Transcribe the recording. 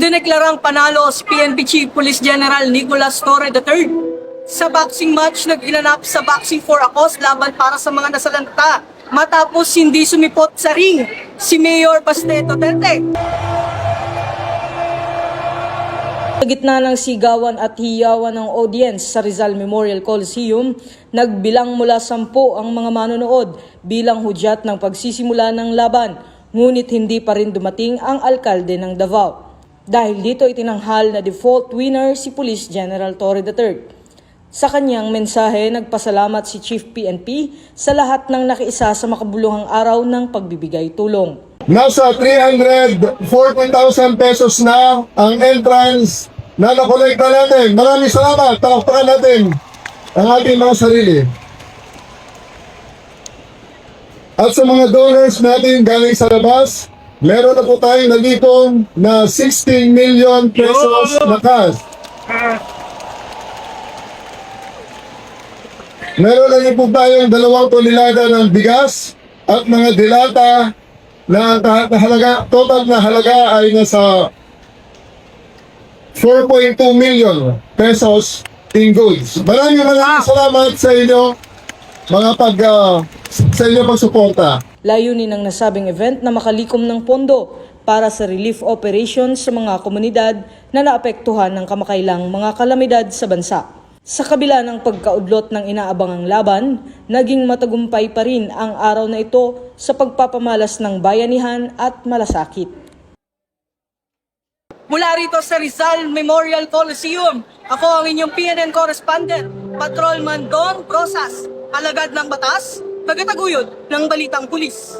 Idineklarang panalo si PNP Chief Police General Nicolas Torre III sa boxing match nag-ilanap sa Boxing for a Cause laban para sa mga nasalanta matapos hindi sumipot sa ring si Mayor Baste Duterte. Sa gitna ng sigawan at hiyawan ng audience sa Rizal Memorial Coliseum, nagbilang mula 10 ang mga manonood bilang hudyat ng pagsisimula ng laban, ngunit hindi pa rin dumating ang alkalde ng Davao. Dahil dito itinanghal na default winner si Police General Torre III. Sa kanyang mensahe, nagpasalamat si Chief PNP sa lahat ng nakiisa sa makabuluhang araw ng pagbibigay tulong. Nasa 340,000 pesos na ang entrance na nakolekta natin. Maraming salamat. Talakpakan natin ang ating mga sarili. At sa mga donors natin galing sa labas, meron na po tayong nalitong na 16 million pesos na cash. Meron na rin po tayong 2 tonelada ng bigas at mga dilata na total na halaga ay nasa 4.2 million pesos in goods. Maraming salamat sa inyo sa inyong pagsuporta. Layunin ng nasabing event na makalikom ng pondo para sa relief operations sa mga komunidad na naapektuhan ng kamakailang mga kalamidad sa bansa. Sa kabila ng pagkaudlot ng inaabangang laban, naging matagumpay pa rin ang araw na ito sa pagpapamalas ng bayanihan at malasakit. Mula rito sa Rizal Memorial Coliseum, ako ang inyong PNN correspondent, Patrolman Don Rosas, alagad ng batas, tagataguyod ng Balitang Pulis.